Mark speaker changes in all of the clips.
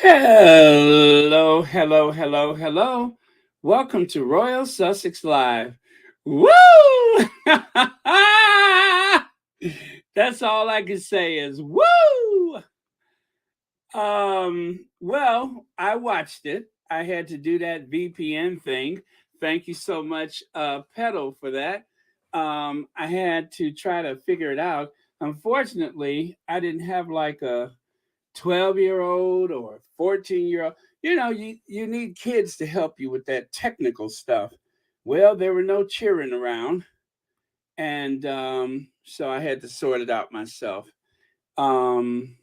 Speaker 1: Hello, hello, hello, hello. Welcome to Royal Sussex Live. Woo! That's all I can say is woo! Well, I watched it. I had to do that VPN thing. Thank you so much, Pedal, for that. I had to try to figure it out. Unfortunately, I didn't have like a 12-year-old or 14-year-old. You need kids to help you with that technical stuff. Well, there were no cheering around, and so I had to sort it out myself. Um,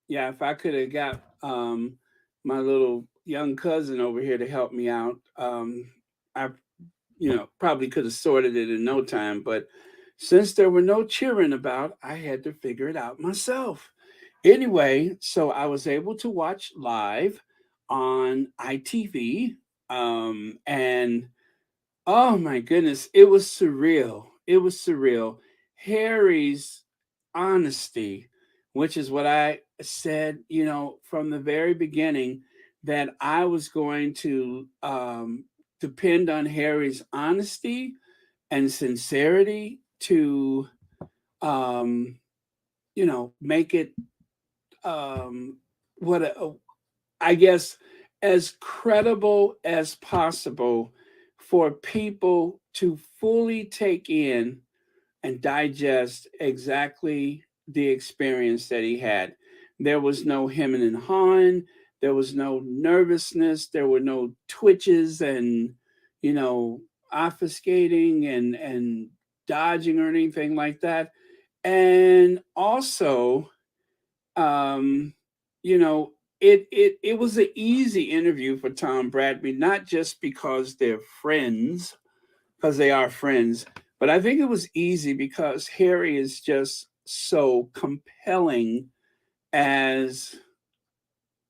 Speaker 1: yeah, if I could have got my little young cousin over here to help me out, I probably could have sorted it in no time. But since there were no cheering about, I had to figure it out myself. Anyway, so I was able to watch live on ITV, and oh my goodness, it was surreal. It was surreal. Harry's honesty, which is what I said, from the very beginning, that I was going to depend on Harry's honesty and sincerity to, um, make it what I guess as credible as possible for people to fully take in and digest exactly the experience that he had. There was no hemming and hawing. There was no nervousness. There were no twitches and, you know, obfuscating and dodging or anything like that. And also, um, you know, it was an easy interview for Tom Bradby, not just because they're friends, because they are friends, but I think it was easy because Harry is just so compelling as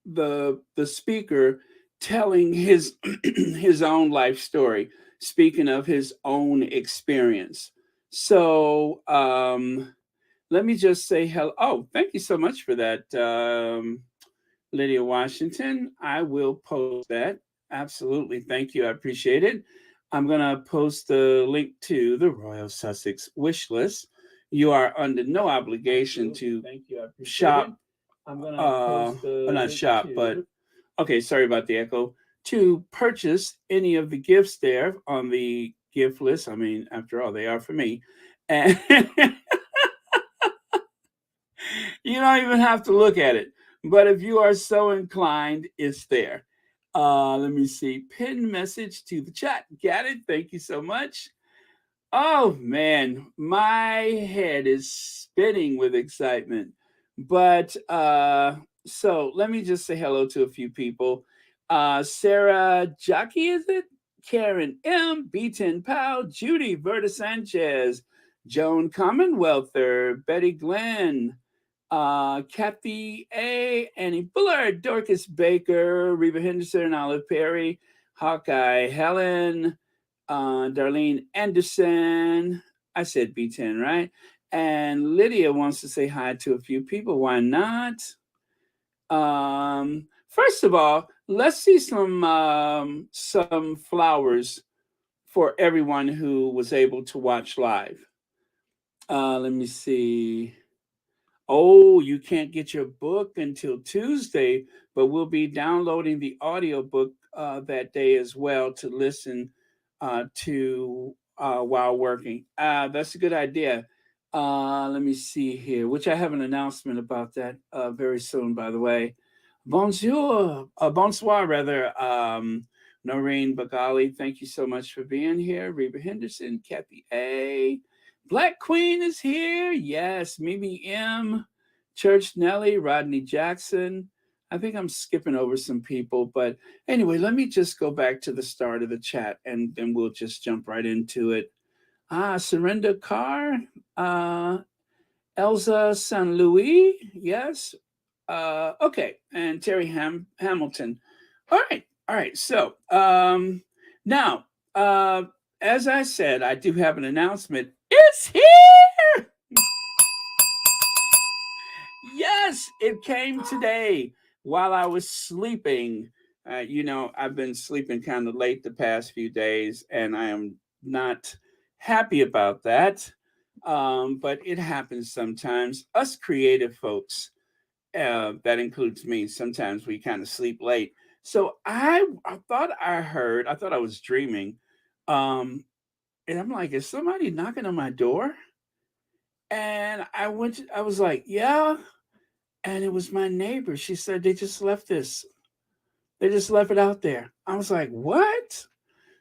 Speaker 1: the speaker telling his his own life story, speaking of his own experience. So let me just say hello. Oh, thank you so much for that, Lydia Washington. I will post that. Absolutely. Thank you. I appreciate it. I'm going to post the link to the Royal Sussex wish list. You are under no obligation to shop. I'm going to post the not shop, but okay, sorry about the echo. To purchase any of the gifts there on the gift list. I mean, after all, they are for me. And you don't even have to look at it. But if you are so inclined, it's there. Let me see. Pin message to the chat. Got it. Thank you so much. Oh man, my head is spinning with excitement. But so let me just say hello to a few people. Sarah Jockey, is it? Karen M, B10 Powell, Judy Verta Sanchez, Joan Commonwealther, Betty Glenn, Kathy A, Annie Bullard, Dorcas Baker, Reba Henderson, Olive Perry, Hawkeye Helen, Darlene Anderson. I said B10, right? And Lydia wants to say hi to a few people. Why not? First of all, let's see some flowers for everyone who was able to watch live. Let me see. Oh, you can't get your book until Tuesday, but we'll be downloading the audiobook that day as well to listen to while working. That's a good idea. Let me see here, which I have an announcement about that very soon, by the way. Bonjour, bonsoir, rather. Noreen Bagali, thank you so much for being here. Reba Henderson, Kathy A. Black Queen is here. Yes, Mimi M. Church Nelly, Rodney Jackson. I think I'm skipping over some people, but anyway, let me just go back to the start of the chat and then we'll just jump right into it. Surrender Carr, uh, Elza San Louis, yes. Okay, and Terry Hamilton. All right. So now, as I said, I do have an announcement. It's here. Yes, it came today. while I was sleeping. I've been sleeping kind of late the past few days, and I am not happy about that. But it happens sometimes. Us creative folks, that includes me, sometimes we kind of sleep late. So I thought I was dreaming. Um, and I'm like, is somebody knocking on my door? And I was like, yeah. And it was my neighbor. She said they just left this. They just left it out there. I was like, what?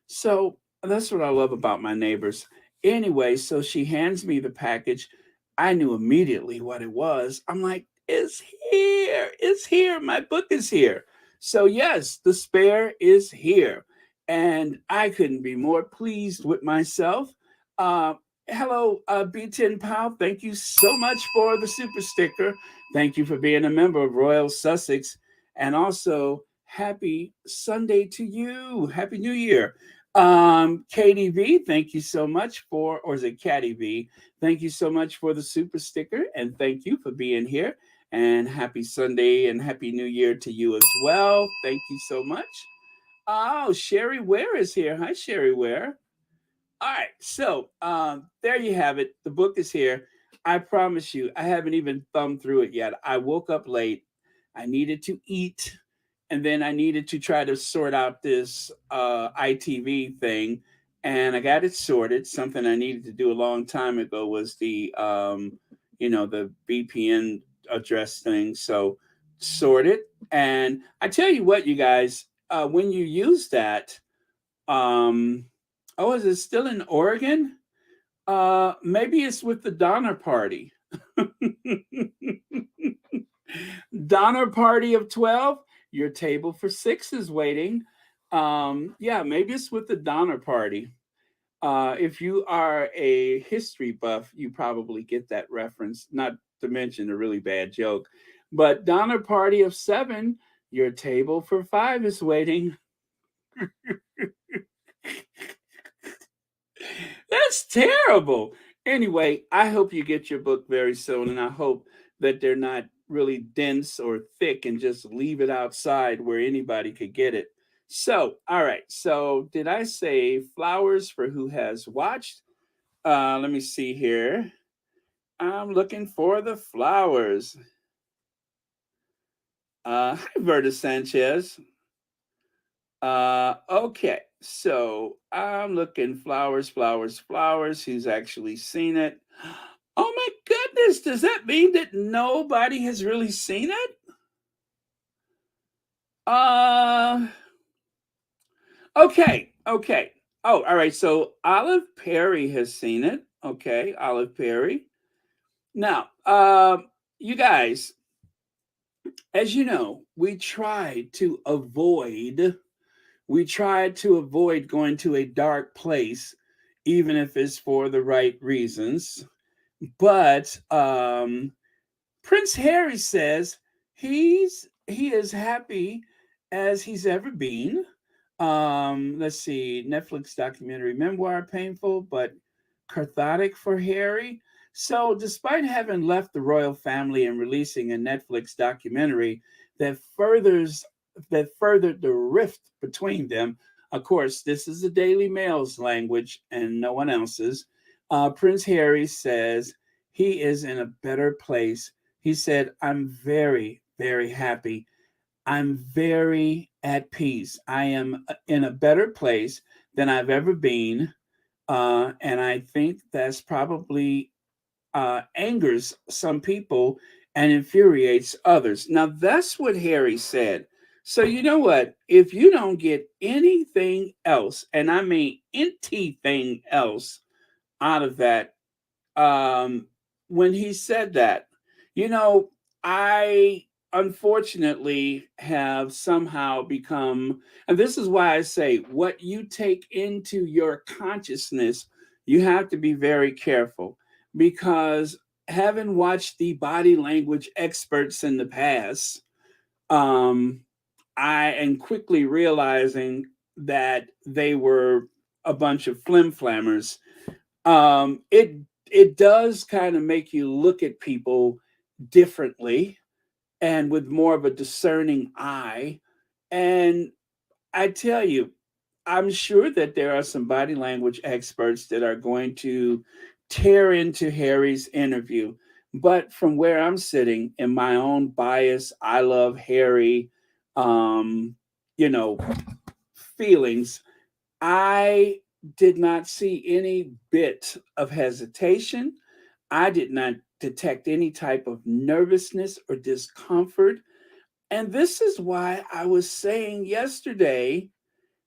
Speaker 1: So that's what I love about my neighbors. Anyway, so she hands me the package. I knew immediately what it was. I'm like, it's here. It's here. My book is here. So, yes, the spare is here. And I couldn't be more pleased with myself. Uh, Hello, B10 Pal. Thank you so much for the super sticker. Thank you for being a member of Royal Sussex. And also, happy Sunday to you. Happy New Year. KDV, thank you so much or is it Caddy V? Thank you so much for the super sticker and thank you for being here. And happy Sunday and happy New Year to you as well. Thank you so much. Oh, Sherry Ware is here. Hi, Sherry Ware. All right, so there you have it. The book is here. I promise you, I haven't even thumbed through it yet. I woke up late. I needed to eat, and then I needed to try to sort out this ITV thing, and I got it sorted. Something I needed to do a long time ago was the VPN address thing. So sorted, and I tell you what, you guys, when you use that. Um, oh, is it still in Oregon? Maybe it's with the Donner Party. Donner Party of 12. Your table for six is waiting. Yeah, maybe it's with the Donner Party. If you are a history buff, you probably get that reference, not to mention a really bad joke. But Donner Party of 7, your table for 5 is waiting. That's terrible. Anyway, I hope you get your book very soon, and I hope that they're not really dense or thick and just leave it outside where anybody could get it. So, all right. So, did I say flowers for who has watched? Let me see here. I'm looking for the flowers. Hi, Verta Sanchez. Okay, so I'm looking flowers, flowers, flowers. Who's actually seen it? Oh my goodness, does that mean that nobody has really seen it? Uh, okay, okay. Oh, all right. So Olive Perry has seen it. Okay, Olive Perry. Now, you guys, as you know, we try to avoid going to a dark place, even if it's for the right reasons. But Prince Harry says he is happy as he's ever been. Let's see, Netflix documentary memoir, painful but cathartic for Harry. So, despite having left the royal family and releasing a Netflix documentary that furthers that furthered the rift between them, of course, this is the Daily Mail's language and no one else's. Prince Harry says he is in a better place. He said, I'm very, very happy. I'm very at peace. I am in a better place than I've ever been. And I think that's probably angers some people and infuriates others. Now, that's what Harry said. So, you know what? If you don't get anything else, and I mean anything else out of that, when he said that, you know, I unfortunately have somehow become, and this is why I say what you take into your consciousness, you have to be very careful because having watched the body language experts in the past, um, I am quickly realizing that they were a bunch of flim flammers. It does kind of make you look at people differently, and with more of a discerning eye. And I tell you, I'm sure that there are some body language experts that are going to tear into Harry's interview. But from where I'm sitting in my own bias, I love Harry, um, you know, feelings, I did not see any bit of hesitation. I did not detect any type of nervousness or discomfort. And this is why I was saying yesterday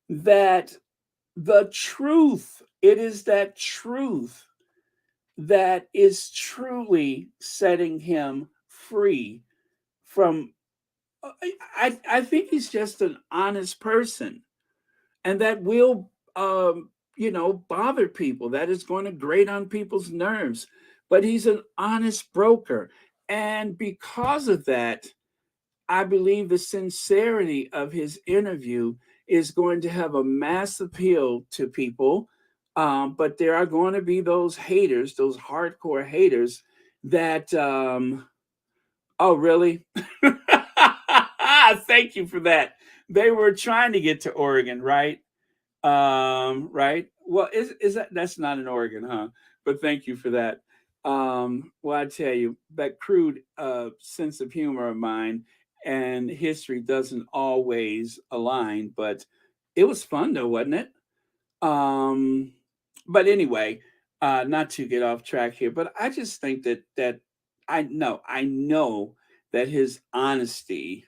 Speaker 1: that the truth, it is that truth that is truly setting him free from. I think he's just an honest person, and that will, bother people. That is going to grate on people's nerves. But he's an honest broker, and because of that, I believe the sincerity of his interview is going to have a mass appeal to people. But there are going to be those haters, those hardcore haters that, oh, really? Thank you for that. They were trying to get to Oregon, right? Right. Well, is that's not in Oregon, huh? But thank you for that. Well, I tell you, that crude sense of humor of mine and history doesn't always align, but it was fun though, wasn't it? Um, but anyway, not to get off track here, but I just think that I know that his honesty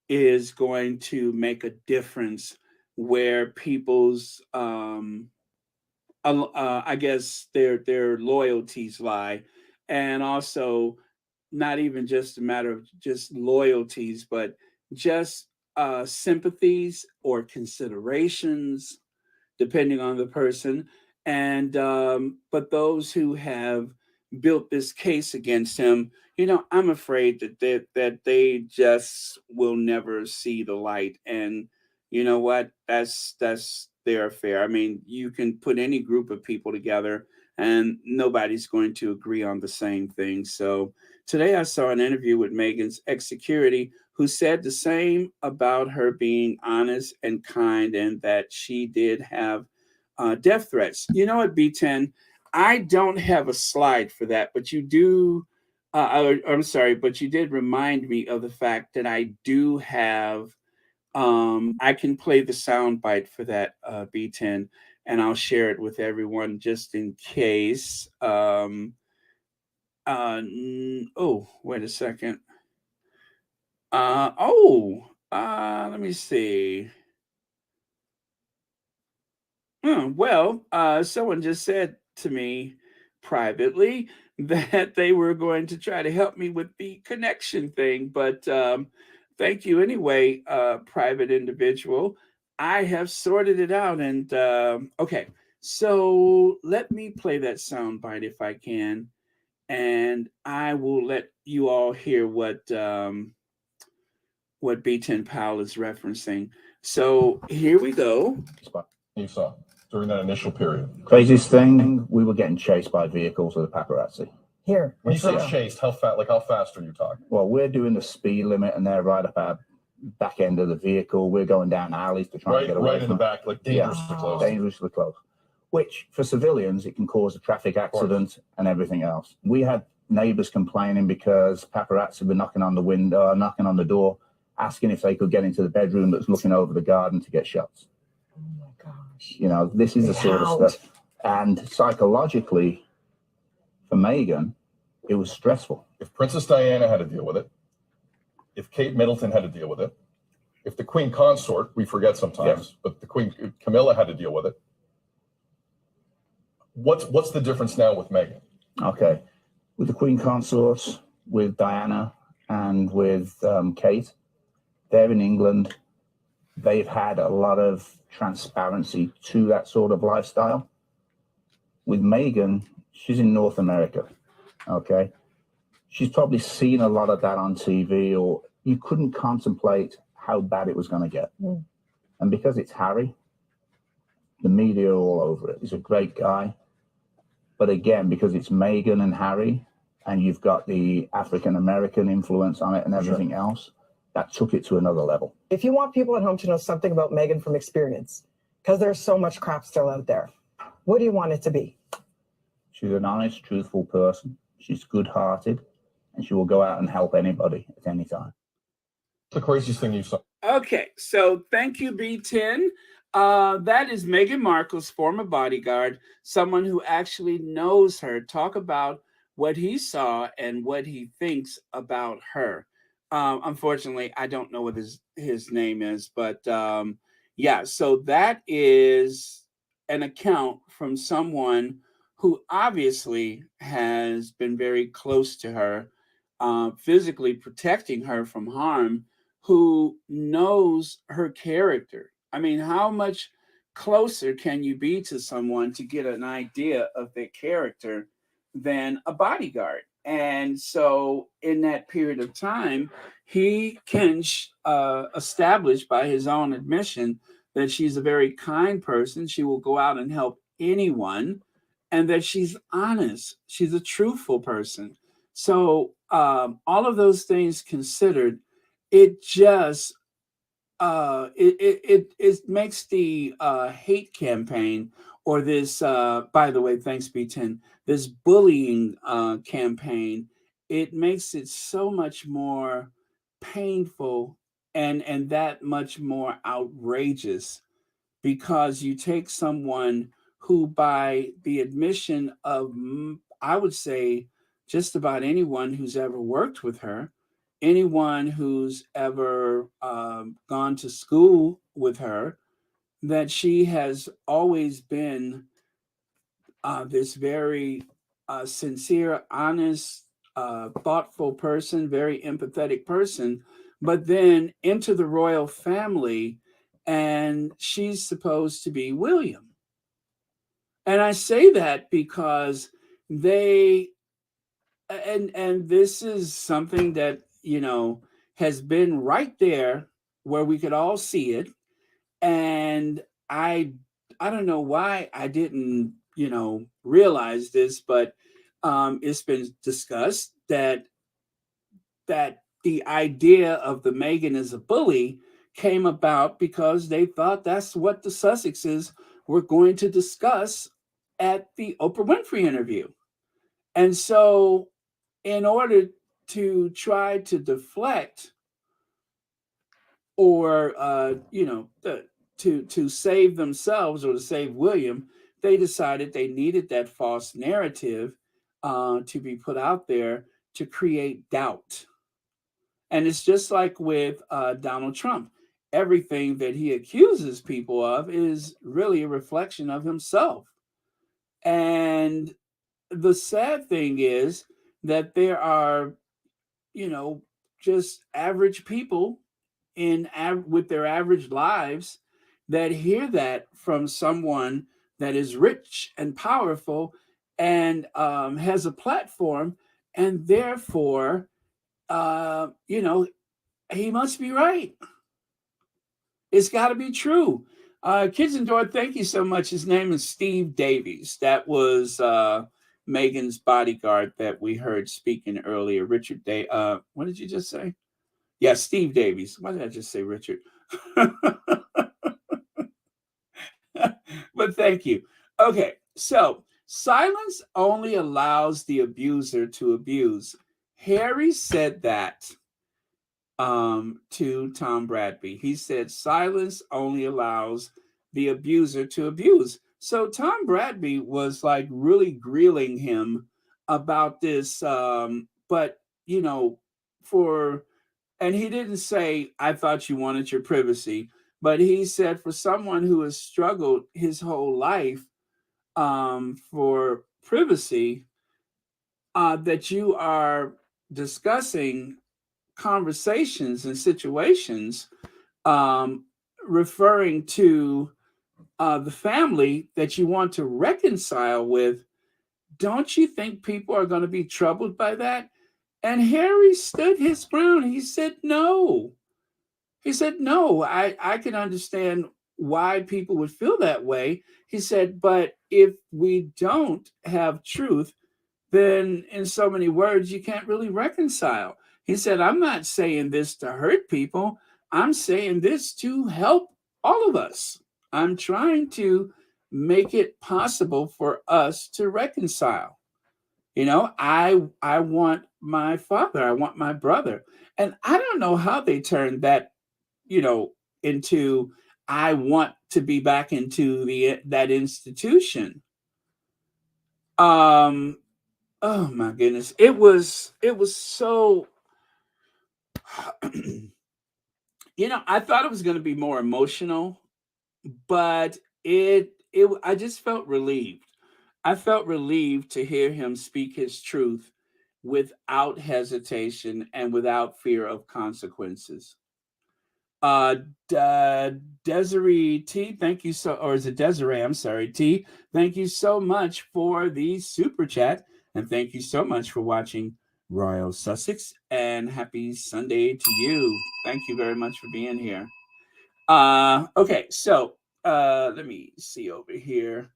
Speaker 1: is going to make a difference where people's I guess their loyalties lie, and also not even just a matter of just loyalties, but just sympathies or considerations depending on the person. And but those who have built this case against him, I'm afraid that they just will never see the light. And you know what? That's their affair. I mean, you can put any group of people together, and nobody's going to agree on the same thing. So today I saw an interview with Megan's ex-security who said the same about her being honest and kind, and that she did have death threats. You know what, B10? I don't have a slide for that, but you do. I'm sorry, but you did remind me of the fact that I do have. I can play the sound bite for that, B10, and I'll share it with everyone just in case. Oh, wait a second. Let me see. Well, someone just said to me privately that they were going to try to help me with the connection thing, but thank you anyway, private individual. I have sorted it out, and okay. So let me play that soundbite if I can, and I will let you all hear what B10 Powell is referencing. So here we go.
Speaker 2: You saw during that initial period.
Speaker 3: Craziest thing, we were getting chased by vehicles with a paparazzi.
Speaker 4: Here.
Speaker 2: When you say chased, how fast are you talking?
Speaker 3: Well, we're doing the speed limit, and they're right up our back end of the vehicle. We're going down alleys to try and get away
Speaker 2: right in the back, like dangerously close.
Speaker 3: Dangerously close. Which, for civilians, it can cause a traffic accident and everything else. We had neighbors complaining because paparazzi were knocking on the window, knocking on the door, asking if they could get into the bedroom that's looking over the garden to get shots.
Speaker 4: Oh my gosh.
Speaker 3: This is the sort of stuff. And psychologically, for Meghan, it was stressful.
Speaker 2: If Princess Diana had to deal with it, if Kate Middleton had to deal with it, if the Queen Consort, we forget sometimes, but the Queen Camilla had to deal with it. What's the difference now with Meghan?
Speaker 3: Okay. With the Queen Consorts, with Diana, and with Kate, they're in England. They've had a lot of transparency to that sort of lifestyle. With Meghan, she's in North America, okay? She's probably seen a lot of that on TV, or you couldn't contemplate how bad it was going to get. Mm. And because it's Harry, the media are all over it. He's a great guy. But again, because it's Meghan and Harry, and you've got the African American influence on it and everything else, that took it to another level.
Speaker 4: If you want people at home to know something about Meghan from experience, because there's so much crap still out there, what do you want it to be?
Speaker 3: She's an honest, truthful person. She's good-hearted, and she will go out and help anybody at any time.
Speaker 2: The craziest thing you saw.
Speaker 1: Okay, so thank you, B10. That is Meghan Markle's former bodyguard, someone who actually knows her. Talk about what he saw and what he thinks about her. Unfortunately, I don't know what his name is, but yeah, so that is an account from someone who obviously has been very close to her, physically protecting her from harm, who knows her character. I mean, how much closer can you be to someone to get an idea of their character than a bodyguard? And so in that period of time, he can establish by his own admission that she's a very kind person. She will go out and help anyone, and that she's honest. She's a truthful person. So all of those things considered, it just it makes the hate campaign, or this by the way, thanks B10, this bullying campaign, it makes it so much more painful and that much more outrageous, because you take someone who, by the admission of, I would say, just about anyone who's ever worked with her, anyone who's ever gone to school with her, that she has always been this very sincere, honest, thoughtful person, very empathetic person, but then into the royal family, and she's supposed to be William. And I say that because they, and this is something that, has been right there where we could all see it. And I don't know why I didn't, realize this, but it's been discussed that the idea of the Meghan as a bully came about because they thought that's what the Sussexes were going to discuss at the Oprah Winfrey interview. And so in order to try to deflect, or to save themselves or to save William, they decided they needed that false narrative to be put out there to create doubt. And it's just like with Donald Trump. Everything that he accuses people of is really a reflection of himself. And the sad thing is that there are, just average people with their average lives that hear that from someone that is rich and powerful and has a platform, and therefore, he must be right. It's got to be true. Kids and Door, thank you so much. His name is Steve Davies. That was Meghan's bodyguard that we heard speaking earlier. Richard Day. What did you just say? Yeah, Steve Davies. Why did I just say Richard? But thank you. Okay, so silence only allows the abuser to abuse. Harry said that to Tom Bradby. He said silence only allows the abuser to abuse. So Tom Bradby was like really grilling him about this, but and he didn't say, I thought you wanted your privacy, but he said for someone who has struggled his whole life for privacy, that you are discussing conversations and situations referring to the family that you want to reconcile with. Don't you think people are going to be troubled by that? And Harry stood his ground. He said, no. He said, no, I can understand why people would feel that way. He said, but if we don't have truth, then in so many words, you can't really reconcile. He said, I'm not saying this to hurt people. I'm saying this to help all of us. I'm trying to make it possible for us to reconcile. I want my father, I want my brother. And I don't know how they turned that, into I want to be back into that institution. Um oh my goodness. It was so I thought it was going to be more emotional, but I just felt relieved. I felt relieved to hear him speak his truth without hesitation and without fear of consequences. Uh, Desiree T, thank you so, or is it Desiree? I'm sorry, T. Thank you so much for the super chat, and thank you so much for watching Royal Sussex. And happy Sunday to you. Thank you very much for being here. Okay, so let me see over here.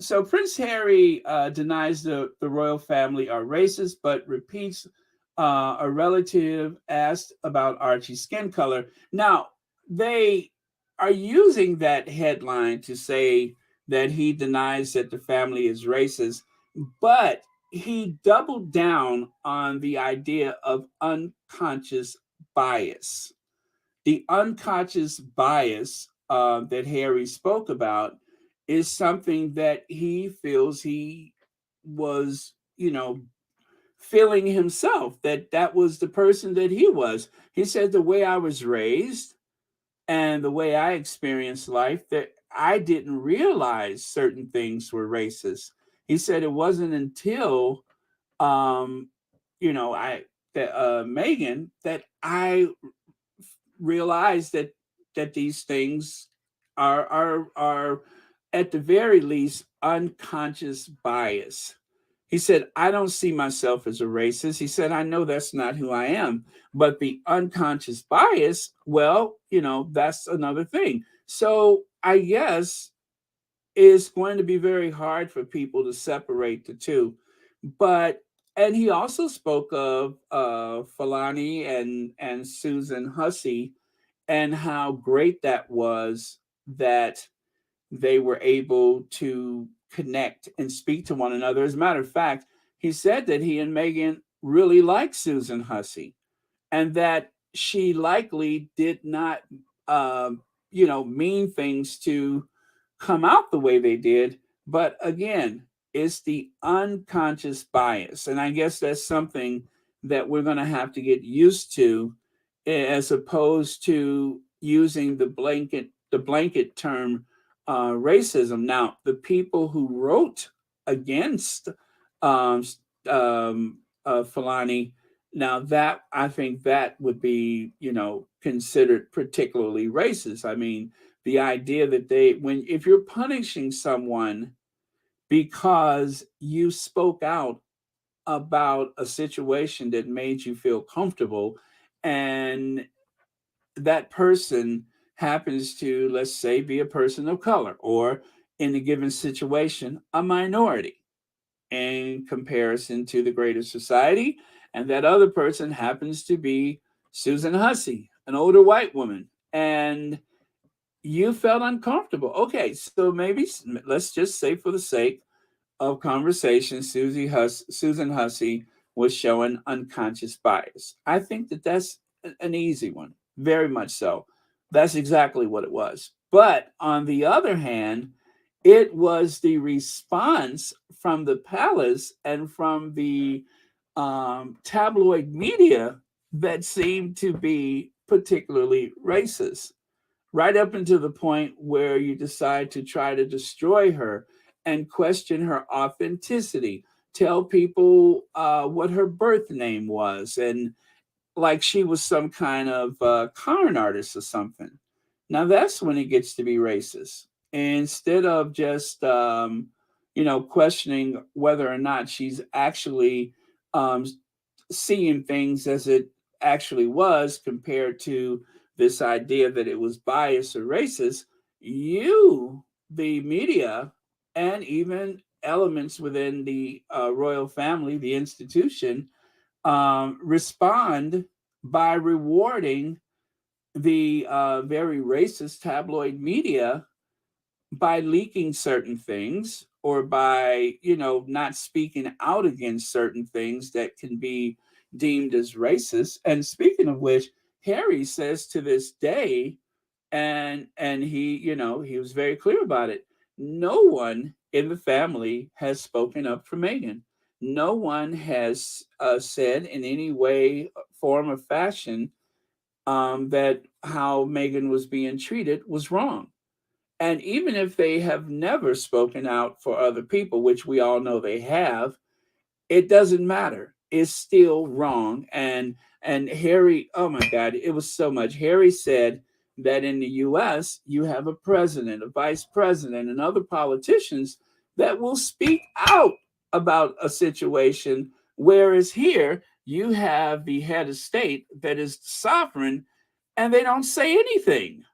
Speaker 1: So Prince Harry denies the royal family are racist, but repeats a relative asked about Archie's skin color. Now, they are using that headline to say that he denies that the family is racist, but he doubled down on the idea of unconscious bias. The unconscious bias that Harry spoke about is something that he feels he was, feeling himself, that was the person that he was. He said, the way I was raised and the way I experienced life, that I didn't realize certain things were racist. He said it wasn't until, um, I that Megan, that I realize that these things are at the very least unconscious bias. He said, I don't see myself as a racist. He said, I know that's not who I am, but the unconscious bias, well, that's another thing. So I guess it's going to be very hard for people to separate the two. And he also spoke of Falani and Susan Hussey, and how great that was that they were able to connect and speak to one another. As a matter of fact, he said that he and Megan really liked Susan Hussey, and that she likely did not, mean things to come out the way they did. But again, it's the unconscious bias. And I guess that's something that we're going to have to get used to, as opposed to using the blanket term racism. Now, the people who wrote against um, Fulani, now that I think that would be, considered particularly racist. I mean, the idea that if you're punishing someone because you spoke out about a situation that made you feel comfortable, and that person happens to, let's say, be a person of color, or in a given situation, a minority in comparison to the greater society, and that other person happens to be Susan Hussey, an older white woman, and you felt uncomfortable. Okay, so maybe let's just say, for the sake of conversation, Susan Hussey was showing unconscious bias. I think that that's an easy one, very much so. That's exactly what it was. But on the other hand, it was the response from the palace and from the tabloid media that seemed to be particularly racist, right up until the point where you decide to try to destroy her and question her authenticity, tell people what her birth name was, and like she was some kind of con artist or something. Now that's when it gets to be racist. Instead of just questioning whether or not she's actually um, seeing things as it actually was, compared to this idea that it was biased or racist, you, the media, and even elements within the royal family, the institution, respond by rewarding the very racist tabloid media by leaking certain things or by, not speaking out against certain things that can be deemed as racist. And speaking of which, Harry says to this day, and he, he was very clear about it. No one in the family has spoken up for Meghan. No one has said in any way, form, or fashion that how Meghan was being treated was wrong. And even if they have never spoken out for other people, which we all know they have, it doesn't matter. It's still wrong. And Harry, oh my God, it was so much. Harry said that in the US, you have a president, a vice president, and other politicians that will speak out about a situation. Whereas here, you have the head of state that is sovereign and they don't say anything.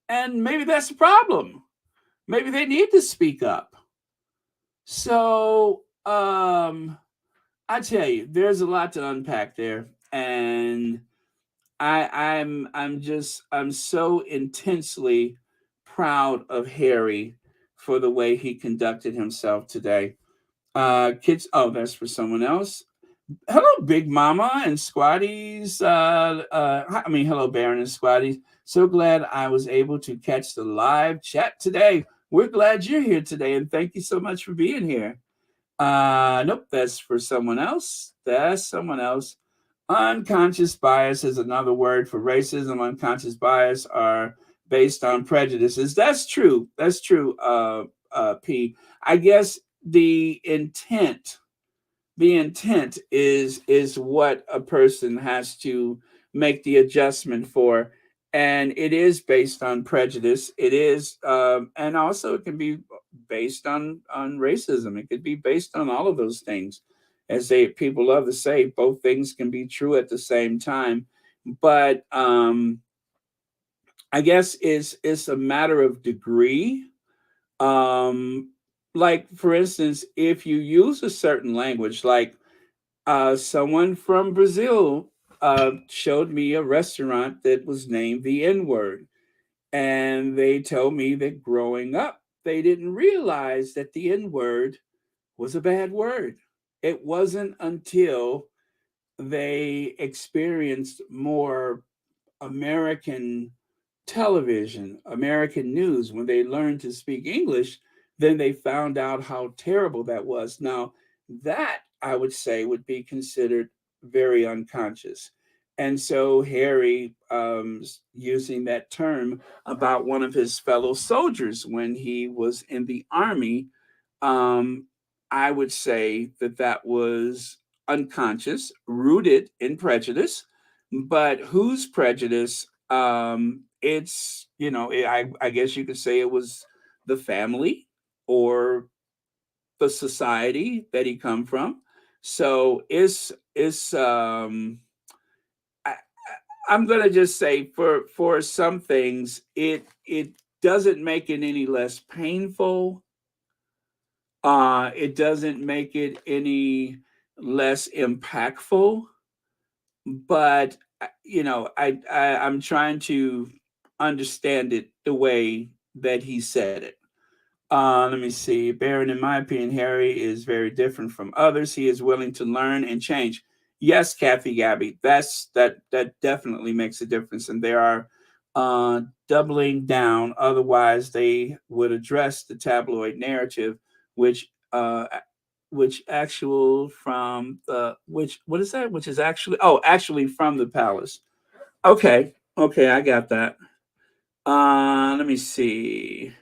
Speaker 1: And maybe that's the problem. Maybe they need to speak up. So, I tell you, there's a lot to unpack there, and I'm so intensely proud of Harry for the way he conducted himself today. Kids, oh, that's for someone else. Hello, Big Mama and Squatties. Hello, Baron and Squatties. So glad I was able to catch the live chat today. We're glad you're here today, and thank you so much for being here. Nope, that's for someone else. That's someone else. Unconscious bias is another word for racism. Unconscious bias are based on prejudices. That's true. That's true, P. I guess the intent is what a person has to make the adjustment for, and it is based on prejudice. It is, and also it can be based on racism. It could be based on all of those things. As people love to say, both things can be true at the same time. But I guess it's a matter of degree. Like for instance, if you use a certain language, like someone from Brazil showed me a restaurant that was named the N word. And they told me that growing up, they didn't realize that the N word was a bad word. It wasn't until they experienced more American television, American news, when they learned to speak English, then they found out how terrible that was. Now, that I would say would be considered very unconscious. And so Harry using that term about one of his fellow soldiers when he was in the army, I would say that was unconscious, rooted in prejudice. But whose prejudice? It's, I guess you could say it was the family or the society that he come from. So it's I, I'm gonna just say for some things it doesn't make it any less painful. It doesn't make it any less impactful. But I'm trying to understand it the way that he said it. Let me see. Baron, in my opinion, Harry is very different from others. He is willing to learn and change. Yes, Kathy Gabby, that definitely makes a difference. And they are doubling down. Otherwise, they would address the tabloid narrative, which actual from the which what is that? Which is actually from the palace. Okay, I got that. Let me see.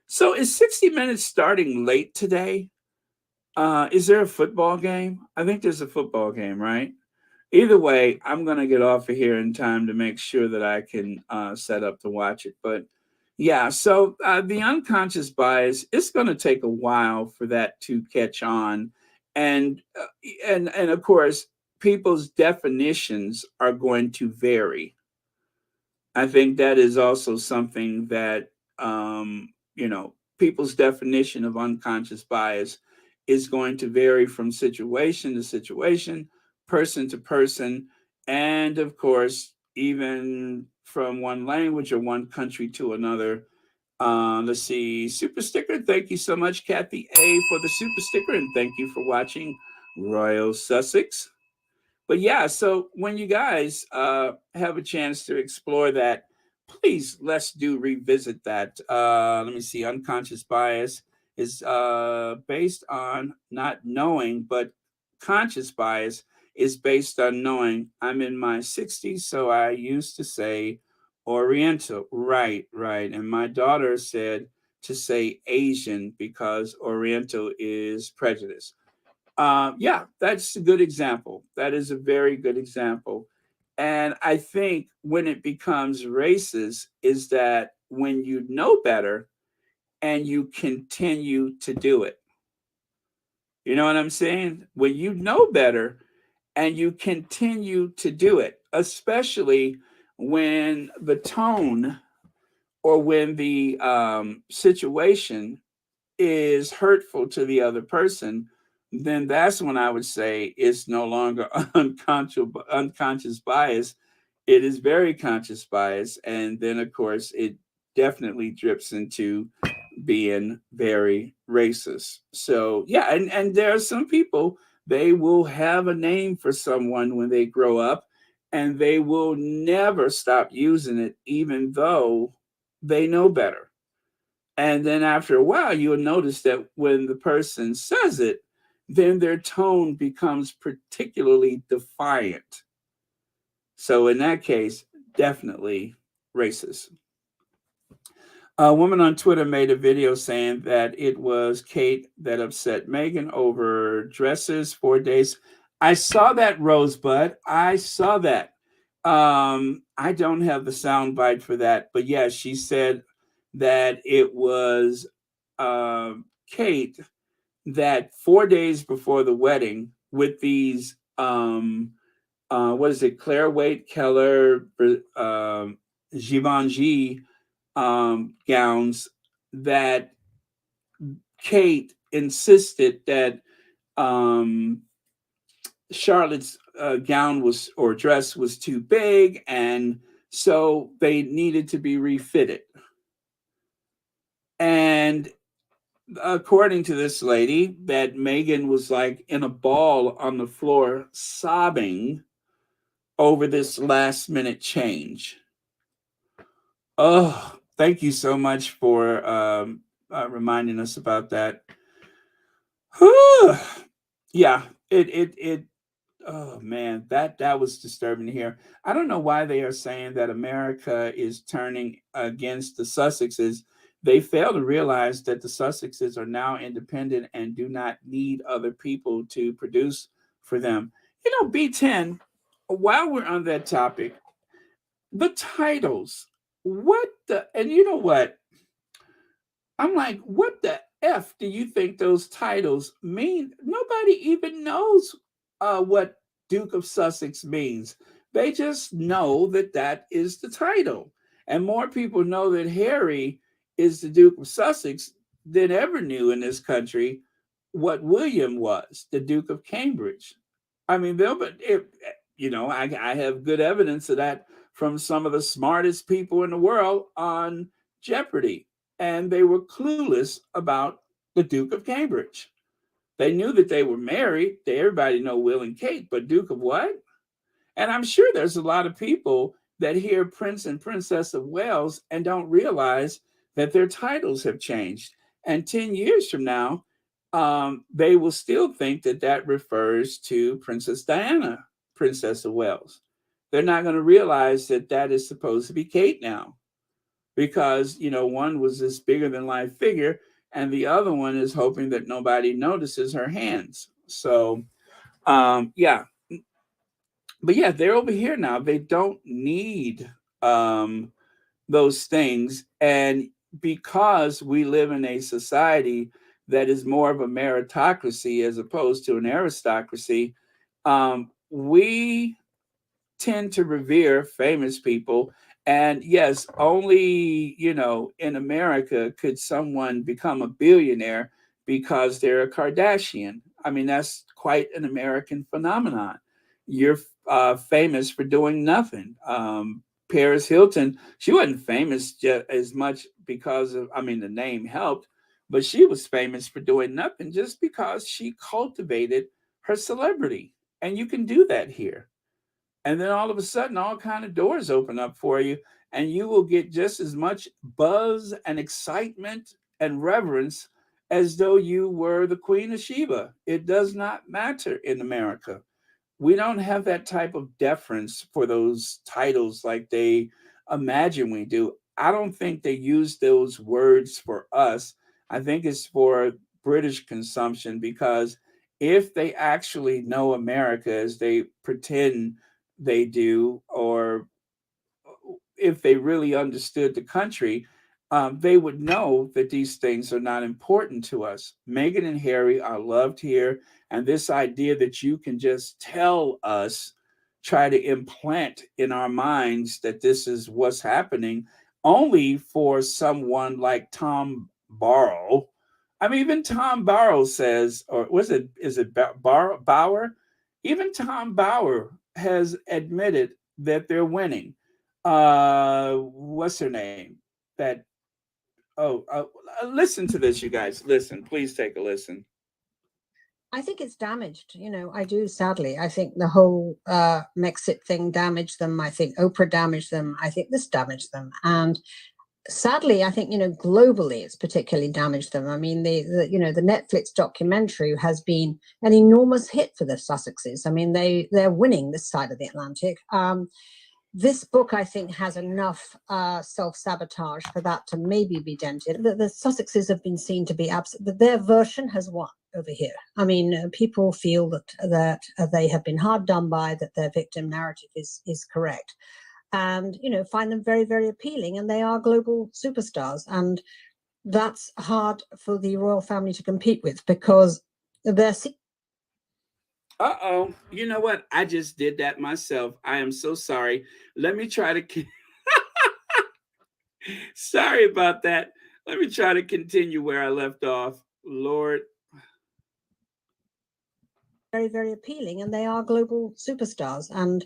Speaker 1: So is 60 Minutes starting late today? Is there a football game? I think there's a football game, right? Either way, I'm going to get off of here in time to make sure that I can set up to watch it. But yeah, so the unconscious bias, it's going to take a while for that to catch on. And of course, people's definitions are going to vary. I think that is also something that, people's definition of unconscious bias is going to vary from situation to situation, person to person, and of course, even from one language or one country to another. Let's see, super sticker. Thank you so much, Kathy A, for the super sticker, and thank you for watching Royal Sussex. But yeah, so when you guys have a chance to explore that, please let's do revisit that. Let me see. Unconscious bias is based on not knowing, but conscious bias is based on knowing. I'm in my 60s, so I used to say Oriental. Right, right. And my daughter said to say Asian because Oriental is prejudice. Yeah, that's a good example. That is a very good example. And I think when it becomes racist is that when you know better and you continue to do it. You know what I'm saying? When you know better and you continue to do it, especially when the tone or when the situation is hurtful to the other person, then that's when I would say it's no longer unconscious bias. It is very conscious bias. And then, of course, it definitely drips into being very racist. So, yeah, and there are some people, they will have a name for someone when they grow up, and they will never stop using it, even though they know better. And then after a while, you'll notice that when the person says it, then their tone becomes particularly defiant. So in that case, definitely racist. A woman on Twitter made a video saying that it was Kate that upset Meghan over dresses 4 days. I saw that, Rosebud. I saw that. I don't have the sound bite for that, but yeah, she said that it was Kate that 4 days before the wedding with these what is it, Claire Waite Keller, Givenchy gowns, that Kate insisted that Charlotte's gown was, or dress was, too big, and so they needed to be refitted. And according to this lady, that Meghan was like in a ball on the floor sobbing over this last minute change. Oh, thank you so much for reminding us about that. Yeah, it oh man, that was disturbing to hear. I don't know why they are saying that America is turning against the Sussexes. They fail to realize that the Sussexes are now independent and do not need other people to produce for them. You know, B10, while we're on that topic, the titles, what the, and you know what? I'm like, what the F do you think those titles mean? Nobody even knows what Duke of Sussex means. They just know that that is the title. And more people know that Harry is the Duke of Sussex than ever knew in this country what William was, the Duke of Cambridge. I mean, you know, I have good evidence of that from some of the smartest people in the world on Jeopardy. And they were clueless about the Duke of Cambridge. They knew that they were married. Everybody know Will and Kate, but Duke of what? And I'm sure there's a lot of people that hear Prince and Princess of Wales and don't realize that their titles have changed. And 10 years from now, they will still think that that refers to Princess Diana, Princess of Wales. They're not going to realize that that is supposed to be Kate now, because, you know, one was this bigger than life figure and the other one is hoping that nobody notices her hands. So, yeah. But yeah, they're over here now. They don't need those things. And because we live in a society that is more of a meritocracy as opposed to an aristocracy, we tend to revere famous people And yes, only, in America could someone become a billionaire because they're a Kardashian. I mean, that's quite an American phenomenon. You're famous for doing nothing. Paris Hilton, she wasn't famous just as much because of, I mean, the name helped, but she was famous for doing nothing just because she cultivated her celebrity. And you can do that here, and then all of a sudden all kind of doors open up for you, and you will get just as much buzz and excitement and reverence as though you were the Queen of Sheba. It does not matter in America. We don't have that type of deference for those titles like they imagine we do. I don't think they use those words for us. I think it's for British consumption, because if they actually know America as they pretend they do, or if they really understood the country, they would know that these things are not important to us. Meghan and Harry are loved here. And this idea that you can just tell us, try to implant in our minds that this is what's happening, only for someone like Tom Barrow. I mean, even Tom Barrow says, or is it Bauer? Even Tom Bauer has admitted that they're winning. What's her name? That Listen to this, you guys. Listen, please take a listen.
Speaker 5: I think it's damaged. I do, sadly. I think the whole Mexit thing damaged them. I think Oprah damaged them. I think this damaged them. And sadly, I think, globally, it's particularly damaged them. I mean, the Netflix documentary has been an enormous hit for the Sussexes. I mean, they're winning this side of the Atlantic. This book, I think, has enough self-sabotage for that to maybe be dented. The Sussexes have been seen to be absent. Their version has won over here. I mean, people feel that they have been hard done by, that their victim narrative is correct, and find them very, very appealing. And they are global superstars, and that's hard for the royal family to compete with, because they're
Speaker 1: You know what? I just did that myself. I am so sorry. Let me try to. Sorry about that. Let me try to continue where I left off. Lord.
Speaker 5: very, very appealing, and they are global superstars. And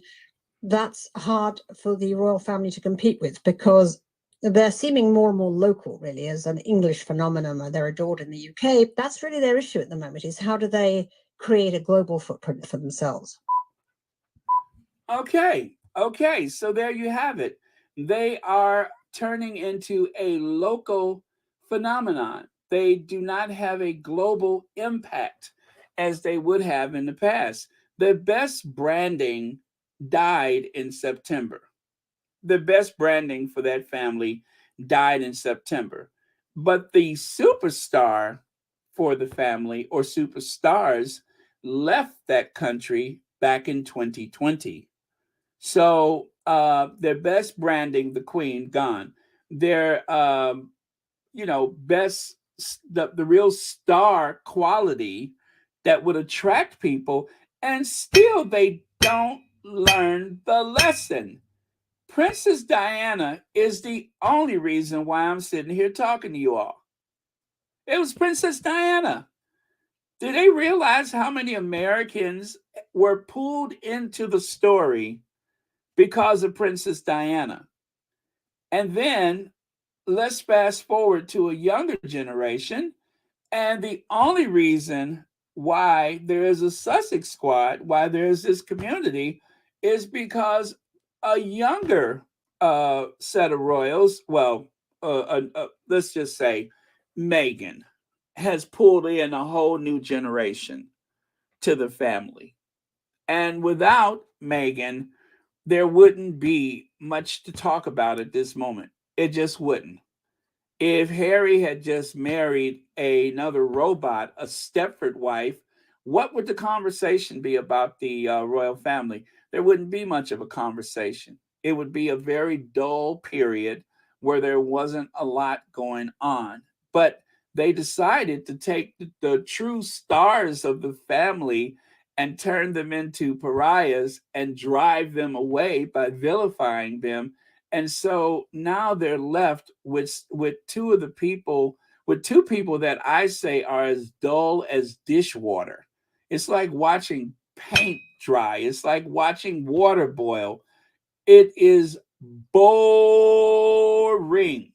Speaker 5: that's hard for the royal family to compete with, because they're seeming more and more local, really, as an English phenomenon. They're adored in the UK. That's really their issue at the moment, is how do they create a global footprint for themselves?
Speaker 1: Okay. So there you have it. They are turning into a local phenomenon. They do not have a global impact as they would have in the past. The best branding died in September. The best branding for that family died in September. But the superstar for the family, or superstars, left that country back in 2020. So their best branding, the Queen, gone. Their best, the real star quality that would attract people, and still they don't learn the lesson. Princess Diana is the only reason why I'm sitting here talking to you all. It was Princess Diana. Do they realize how many Americans were pulled into the story because of Princess Diana? And then let's fast forward to a younger generation. And the only reason why there is a Sussex squad, why there is this community, is because a younger set of royals, let's just say Meghan, has pulled in a whole new generation to the family. And without Meghan, there wouldn't be much to talk about at this moment. It just wouldn't. If Harry had just married another robot, a Stepford wife, what would the conversation be about the royal family? There wouldn't be much of a conversation. It would be a very dull period where there wasn't a lot going on. But they decided to take the true stars of the family and turn them into pariahs and drive them away by vilifying them And so now they're left with two people that I say are as dull as dishwater. It's like watching paint dry. It's like watching water boil. It is boring.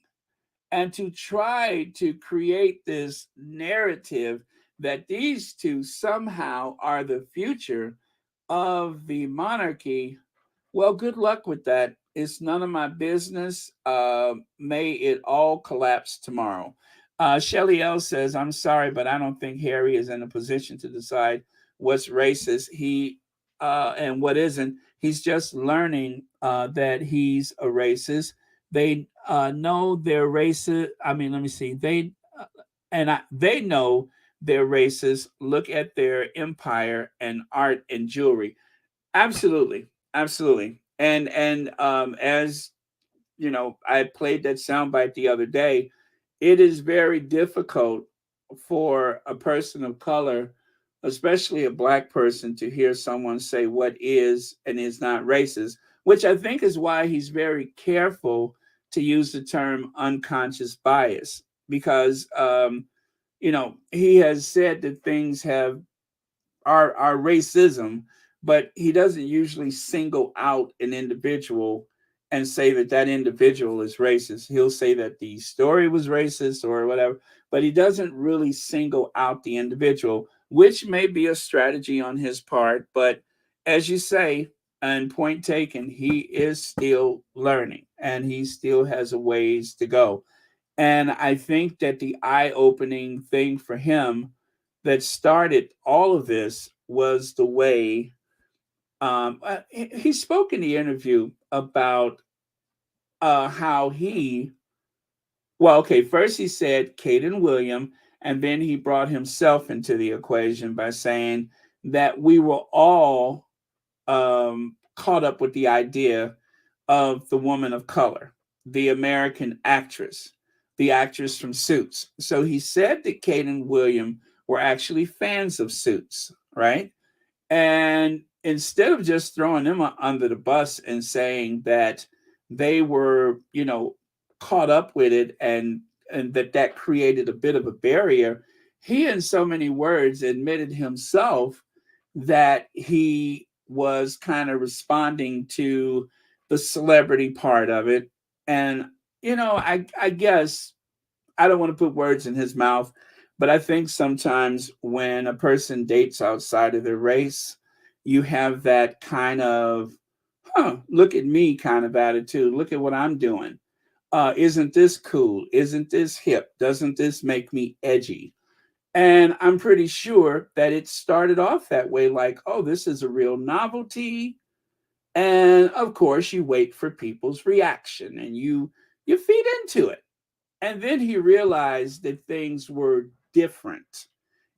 Speaker 1: And to try to create this narrative that these two somehow are the future of the monarchy, well, good luck with that. It's none of my business. May it all collapse tomorrow. Shelly L says, I'm sorry, but I don't think Harry is in a position to decide what's racist and what isn't. He's just learning that he's a racist. They know they're racist. I mean, let me see. They know they're racist. Look at their empire and art and jewelry. Absolutely, absolutely. And as you know, I played that soundbite the other day. It is very difficult for a person of color, especially a black person, to hear someone say what is and is not racist, which I think is why he's very careful to use the term unconscious bias, because he has said that things are racism, but he doesn't usually single out an individual and say that that individual is racist. He'll say that the story was racist or whatever, but he doesn't really single out the individual, which may be a strategy on his part. But as you say, and point taken, he is still learning and he still has a ways to go. And I think that the eye opening thing for him that started all of this was the way he spoke in the interview about how okay, first he said Kate and William, and then he brought himself into the equation by saying that we were all caught up with the idea of the woman of color, the American actress, the actress from Suits. So he said that Kate and William were actually fans of Suits, right? And instead of just throwing them under the bus and saying that they were, caught up with it and that created a bit of a barrier, he, in so many words, admitted himself that he was kind of responding to the celebrity part of it. And, I guess I don't want to put words in his mouth, but I think sometimes when a person dates outside of their race, you have that kind of, look at me kind of attitude. Look at what I'm doing. Isn't this cool? Isn't this hip? Doesn't this make me edgy? And I'm pretty sure that it started off that way, like, oh, this is a real novelty. And of course, you wait for people's reaction and you feed into it. And then he realized that things were different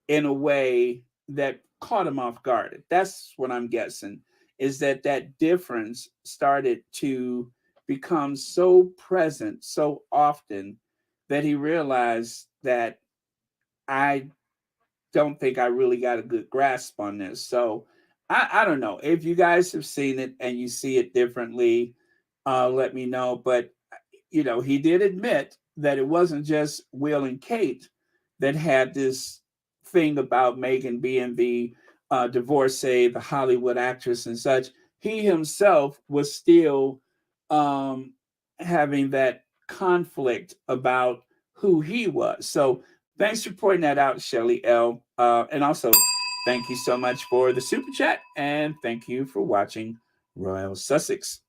Speaker 1: in a way that caught him off guard. That's what I'm guessing, is that difference started to become so present so often that he realized that I don't think I really got a good grasp on this. So I don't know if you guys have seen it and you see it differently. Let me know. But he did admit that it wasn't just Will and Kate that had this thing about Meghan being the divorcee, the Hollywood actress and such. He himself was still having that conflict about who he was. So thanks for pointing that out, Shelly L. And also, thank you so much for the super chat, and thank you for watching Royal Sussex.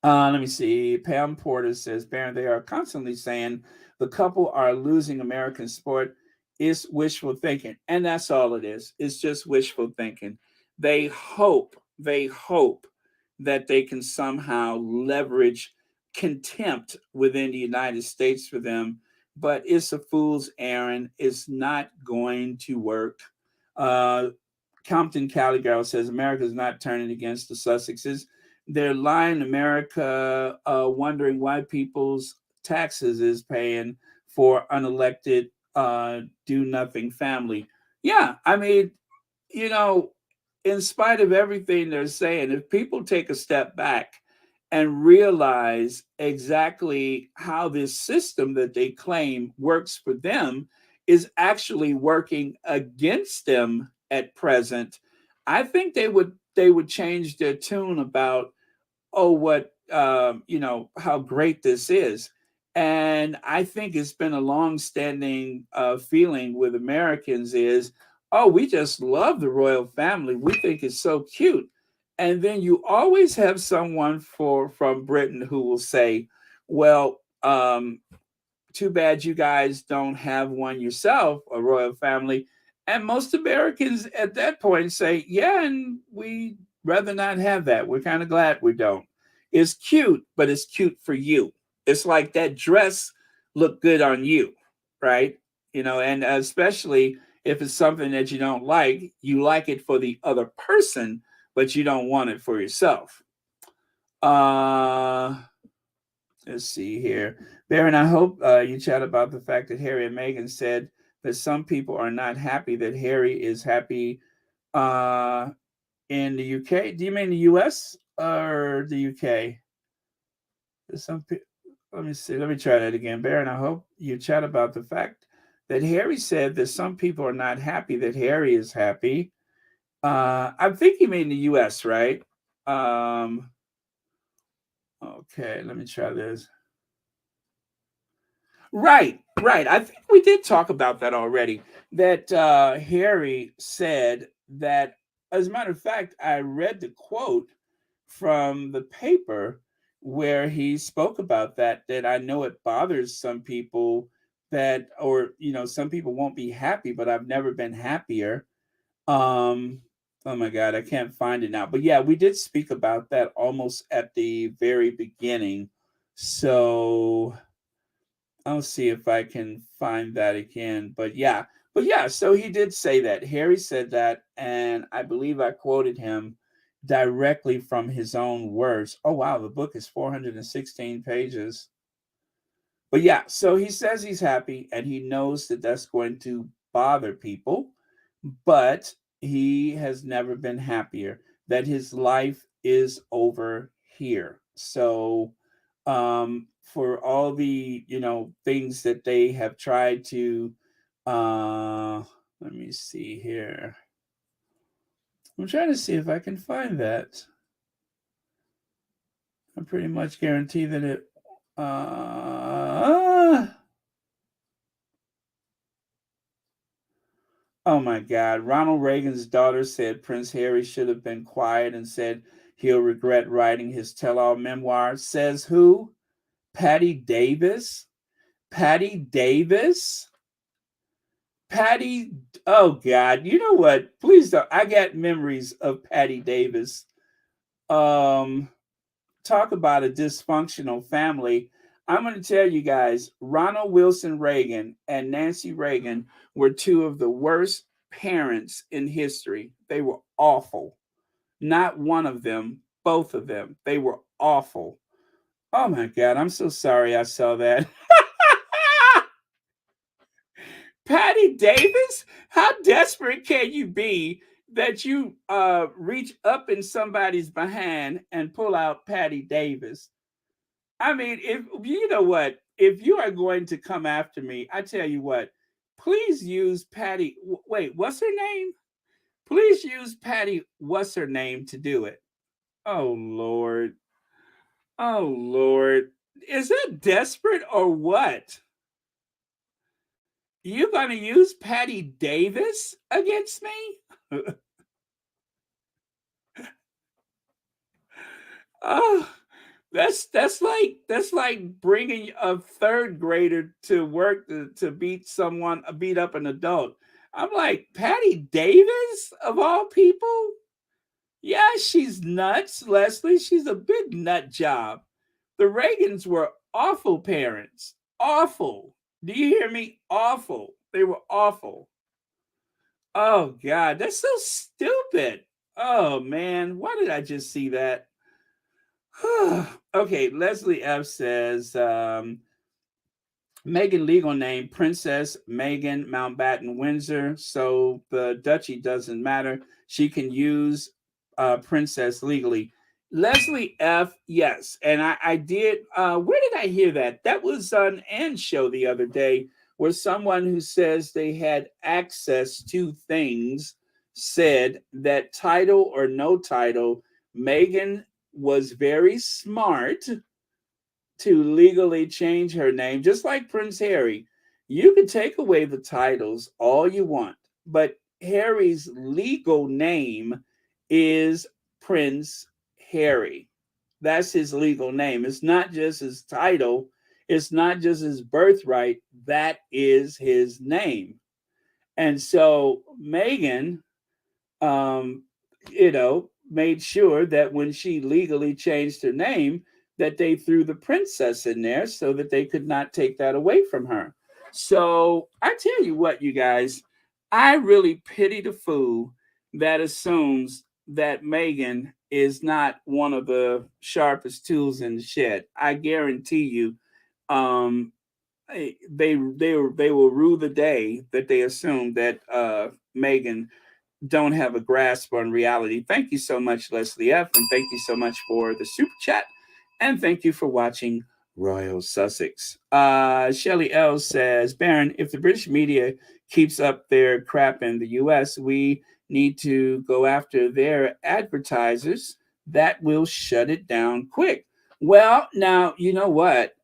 Speaker 1: Let me see. Pam Porter says, Baron, they are constantly saying the couple are losing American sport. It's wishful thinking. And that's all it is. It's just wishful thinking. They hope that they can somehow leverage contempt within the United States for them. But it's a fool's errand. It's not going to work. Compton Cali Girl says, America's not turning against the Sussexes. They're lying America, wondering why people's taxes is paying for unelected do nothing family. Yeah, I mean, in spite of everything they're saying, if people take a step back and realize exactly how this system that they claim works for them is actually working against them at present, I think they would change their tune about, oh, what how great this is. And I think it's been a long-standing feeling with Americans is, oh, we just love the royal family. We think it's so cute. And then you always have someone from Britain who will say, well, too bad you guys don't have one yourself, a royal family. And most Americans at that point say, yeah, and we rather not have that. We're kind of glad we don't. It's cute, but it's cute for you. It's like that dress looked good on you, right? And especially if it's something that you like it for the other person, but you don't want it for yourself. Let's see here. Baron, I hope you chat about the fact that Harry and Meghan said that some people are not happy that Harry is happy in the UK. Do you mean the US or the UK? Let me see. Let me try that again. Baron, I hope you chat about the fact that Harry said that some people are not happy that Harry is happy. I think you mean the US, right? Okay, let me try this. Right. I think we did talk about that already. That Harry said that, as a matter of fact, I read the quote from the paper where he spoke about that I know it bothers some people some people won't be happy, but I've never been happier. Oh my God, I can't find it now. But yeah, we did speak about that almost at the very beginning. So I'll see if I can find that again. But yeah, so he did say that. Harry said that, and I believe I quoted him directly from his own words. Oh wow, the book is 416 pages. But yeah, so he says he's happy and he knows that that's going to bother people, but he has never been happier, that his life is over here. So for all the things that they have tried to let me see here. I'm trying to see if I can find that. I pretty much guarantee that it oh my God. Ronald Reagan's daughter said Prince Harry should have been quiet and said he'll regret writing his tell-all memoir. Says who? Patty Davis? Patty Davis? Patty, oh God, you know what? Please don't. I got memories of Patty Davis. Talk about a dysfunctional family. I'm going to tell you guys, Ronald Wilson Reagan and Nancy Reagan were two of the worst parents in history. They were awful. Not one of them, both of them. They were awful. Oh my God, I'm so sorry I saw that. Patty Davis? How desperate can you be that you reach up in somebody's behind and pull out Patty Davis? I mean, if you know what, if you are going to come after me, I tell you what, please use Patty. Wait, what's her name? Please use Patty. What's her name to do it? Oh Lord. Oh Lord. Is that desperate or what? You gonna use Patty Davis against me? Oh, that's like bringing a third grader to work to beat up an adult. I'm like, Patty Davis of all people? Yeah, she's nuts, Leslie. She's a big nut job. The Reagans were awful parents. Awful. Do you hear me? Awful. They were awful. Oh God, that's so stupid. Oh man, why did I just see that? Okay, Leslie F says Meghan legal name Princess Meghan Mountbatten-Windsor, so the duchy doesn't matter. She can use princess legally. Leslie F. Yes, and I did. Where did I hear that? That was on Ann's show the other day, where someone who says they had access to things said that title or no title, Meghan was very smart to legally change her name, just like Prince Harry. You can take away the titles all you want, but Harry's legal name is Prince Harry. That's his legal name. It's not just his title, it's not just his birthright. That is his name. And so Meghan, um, made sure that when she legally changed her name, that they threw the princess in there so that they could not take that away from her. So I tell you what, you guys, I really pity the fool that assumes that Meghan is not one of the sharpest tools in the shed. I guarantee you, um, they will rue the day that they assume that Meghan don't have a grasp on reality. Thank you so much, Leslie F. And thank you so much for the super chat. And thank you for watching Royal Sussex. Shelley L says, Baron, if the British media keeps up their crap in the US, we need to go after their advertisers. That will shut it down quick. Well, now, you know what,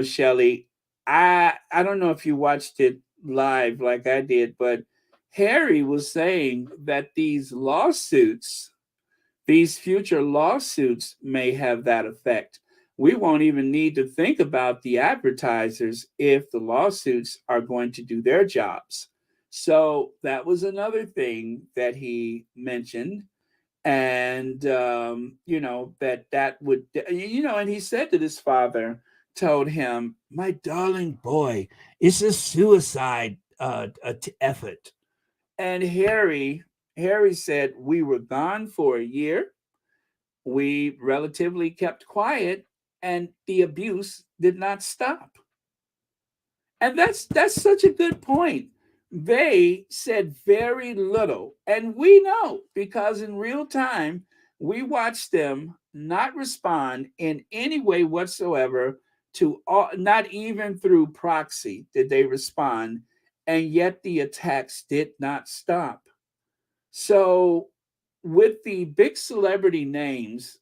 Speaker 1: Shelley? I don't know if you watched it live like I did, but Harry was saying that these future lawsuits may have that effect. We won't even need to think about the advertisers if the lawsuits are going to do their jobs. So that was another thing that he mentioned. And, that would, and he said that his father told him, my darling boy, it's a suicide effort. And Harry said, we were gone for a year. We relatively kept quiet, and the abuse did not stop. And that's such a good point. They said very little, and we know because in real time we watched them not respond in any way whatsoever to all, not even through proxy did they respond, and yet the attacks did not stop. So, with the big celebrity names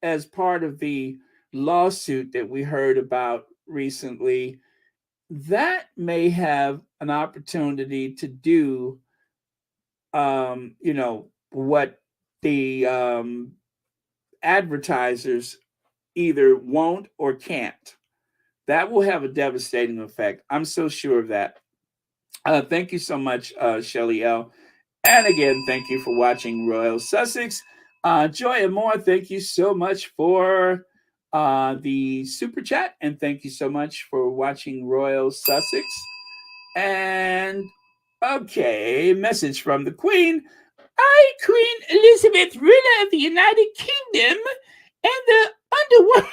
Speaker 1: as part of the lawsuit that we heard about recently, that may have an opportunity to do, what the advertisers either won't or can't. That will have a devastating effect. I'm so sure of that. Thank you so much, Shelley L. And again, thank you for watching Royal Sussex. Joy Amore, thank you so much for the super chat. And thank you so much for watching Royal Sussex. And okay, message from the Queen. I, Queen Elizabeth, ruler of the United Kingdom and the underworld.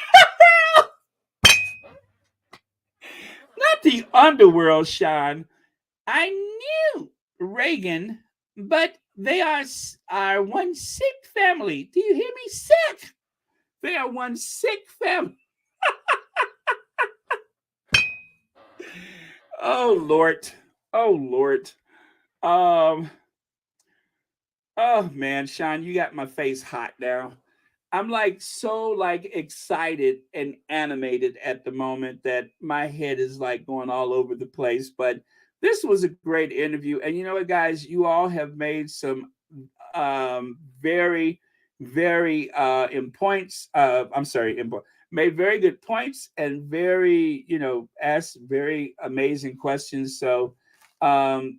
Speaker 1: Not the underworld, Sean. I knew Reagan, but they are one sick family. Do you hear me? Sick. They are one sick family. Oh Lord. Oh Lord. Um. Oh man, Sean, you got my face hot now. I'm like so like excited and animated at the moment that my head is like going all over the place. But this was a great interview, and you know what, guys, you all have made some very, very in points. I'm sorry, made very good points and very, asked very amazing questions. So, squaddies,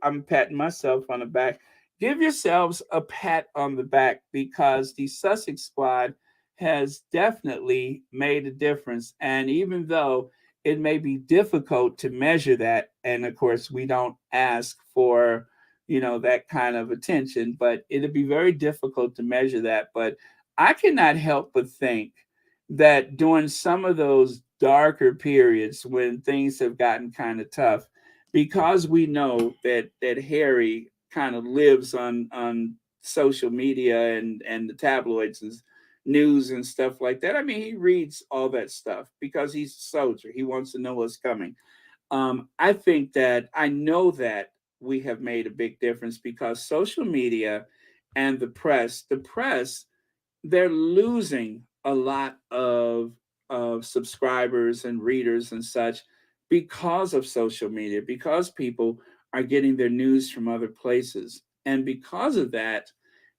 Speaker 1: I'm patting myself on the back. Give yourselves a pat on the back because the Sussex squad has definitely made a difference. And even though it may be difficult to measure that, and of course, we don't ask for, that kind of attention, but it'd be very difficult to measure that. But I cannot help but think that during some of those darker periods when things have gotten kind of tough, because we know that Harry kind of lives on social media and the tabloids and news and stuff like that. I mean, he reads all that stuff because he's a soldier. He wants to know what's coming. I think that I know that we have made a big difference because social media and the press, they're losing a lot of subscribers and readers and such because of social media, because people are getting their news from other places. And because of that,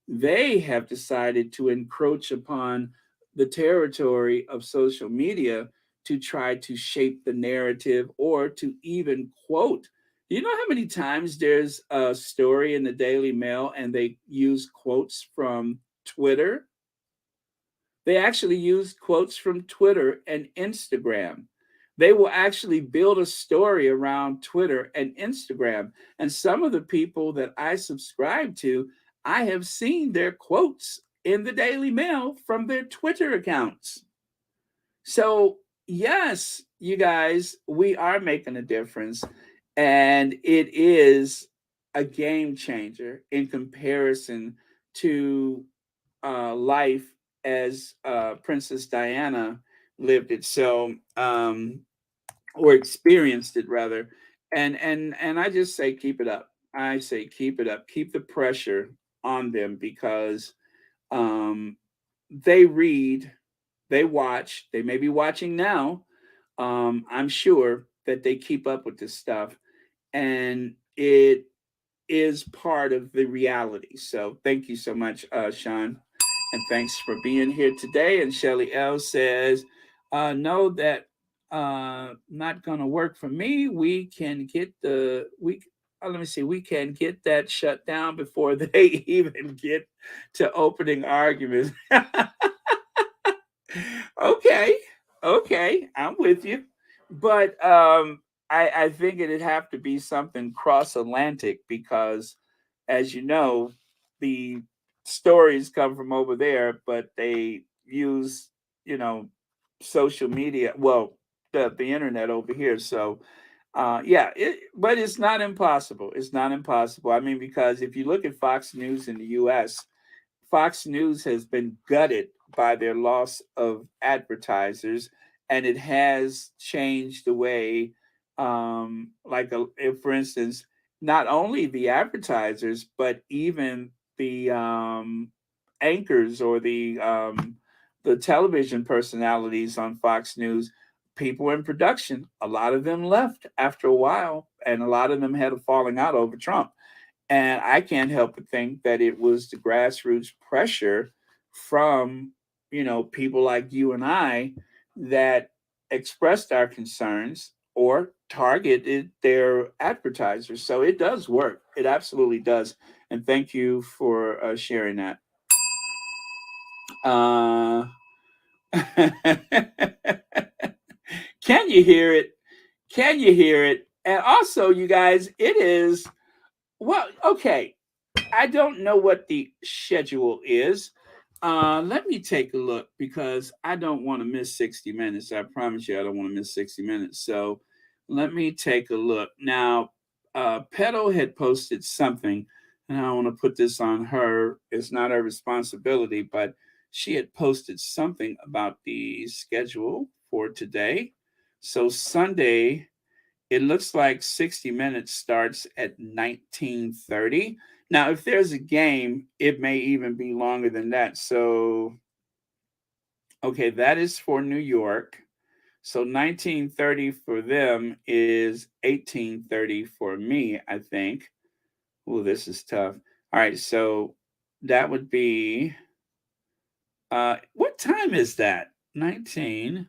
Speaker 1: they have decided to encroach upon the territory of social media to try to shape the narrative or to even quote. Do you know how many times there's a story in the Daily Mail and they use quotes from Twitter? They actually use quotes from Twitter and Instagram. They will actually build a story around Twitter and Instagram. And some of the people that I subscribe to, I have seen their quotes in the Daily Mail from their Twitter accounts. So, yes, you guys, we are making a difference. And it is a game changer in comparison to life as Princess Diana lived it. So, or experienced it rather. And I just say keep it up. I say keep it up. Keep the pressure on them because um, they read, they watch, they may be watching now. I'm sure that they keep up with this stuff, and it is part of the reality. So thank you so much, Sean. And thanks for being here today. And Shelly L says, no, that not gonna work for me. We can get let me see, we can get that shut down before they even get to opening arguments. Okay, okay, I'm with you. But I think it'd have to be something cross Atlantic because, as you know, the stories come from over there, but they use, you know, social media, well, the internet over here. So, yeah, but it's not impossible. It's not impossible. I mean, because if you look at Fox News in the U.S., Fox News has been gutted by their loss of advertisers, and it has changed the way, if, for instance, not only the advertisers, but even the anchors or the television personalities on Fox News, people in production, a lot of them left after a while, and a lot of them had a falling out over Trump. And I can't help but think that it was the grassroots pressure from, people like you and I that expressed our concerns or targeted their advertisers. So it does work. It absolutely does. And thank you for sharing that. Can you hear it? Can you hear it? And also, you guys, it is, well, okay. I don't know what the schedule is. Let me take a look because I don't want to miss 60 minutes. I promise you, I don't want to miss 60 minutes. So let me take a look. Now, Petal had posted something, and I want to put this on her. It's not her responsibility, but she had posted something about the schedule for today. So Sunday, it looks like 60 minutes starts at 19:30. Now, if there's a game, it may even be longer than that. So, okay, that is for New York. So 19:30 for them is 18:30 for me, I think. Oh, this is tough. All right, so that would be what time is that? 19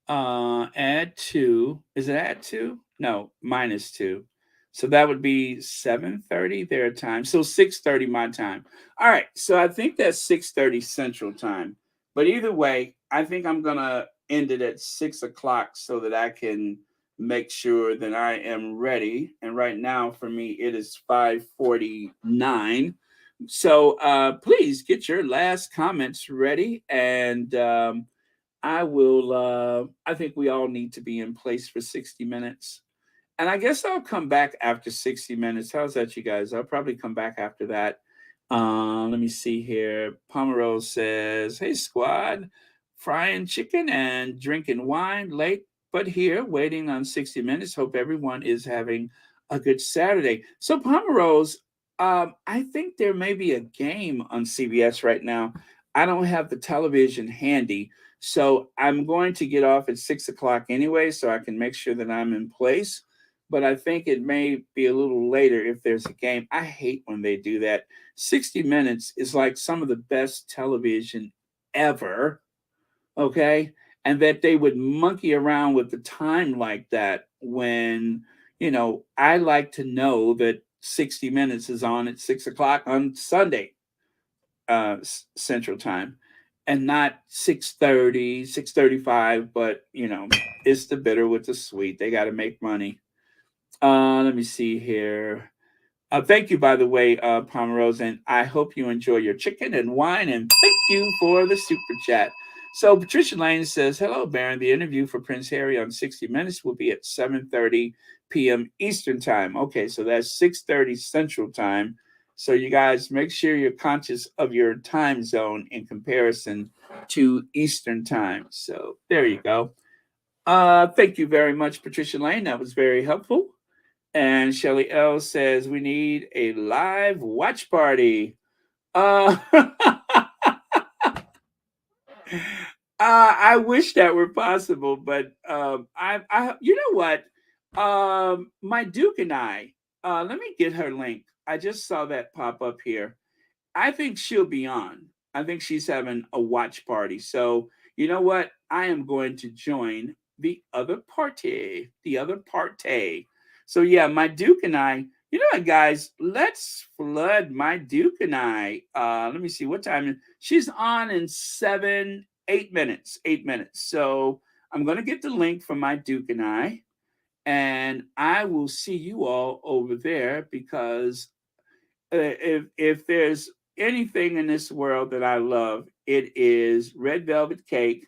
Speaker 1: add 2. Is it add 2? No, minus 2. So that would be 7:30 their time. So 6:30 my time. All right. So I think that's 6:30 Central Time. But either way, I think I'm gonna end it at 6 o'clock so that I can make sure that I am ready. And right now for me it is 5:49. So please get your last comments ready, and I will. I think we all need to be in place for 60 minutes. And I guess I'll come back after 60 minutes. How's that, you guys? I'll probably come back after that. Let me see here. Pomerose says, "Hey squad, frying chicken and drinking wine late, but here waiting on 60 Minutes. Hope everyone is having a good Saturday." So Pomerose, I think there may be a game on CBS right now. I don't have the television handy, so I'm going to get off at 6 o'clock anyway, so I can make sure that I'm in place. But I think it may be a little later if there's a game. I hate when they do that. 60 Minutes is like some of the best television ever, okay? And that they would monkey around with the time like that when, I like to know that 60 Minutes is on at 6 o'clock on Sunday, Central Time, and not 6:30, 6:35. But, it's the bitter with the sweet. They got to make money. Let me see here. Thank you, by the way, Pomerose, and I hope you enjoy your chicken and wine, and thank you for the super chat. So Patricia Lane says, "Hello, Baron. The interview for Prince Harry on 60 Minutes will be at 7:30 p.m. Eastern Time." Okay, so that's 6:30 Central Time. So you guys make sure you're conscious of your time zone in comparison to Eastern Time. So there you go. Thank you very much, Patricia Lane. That was very helpful. And Shelly L says, "We need a live watch party." Uh, I wish that were possible, but you know what? My Duke and I, let me get her link. I just saw that pop up here. I think she'll be on. I think she's having a watch party. So, you know what? I am going to join the other party. The other party. So, yeah, my Duke and I, you know what, guys? Let's flood my Duke and I. Let me see what time. She's on in 8 minutes. 8 minutes. So, I'm going to get the link from my Duke and I will see you all over there because if there's anything in this world that I love, it is Red Velvet Cake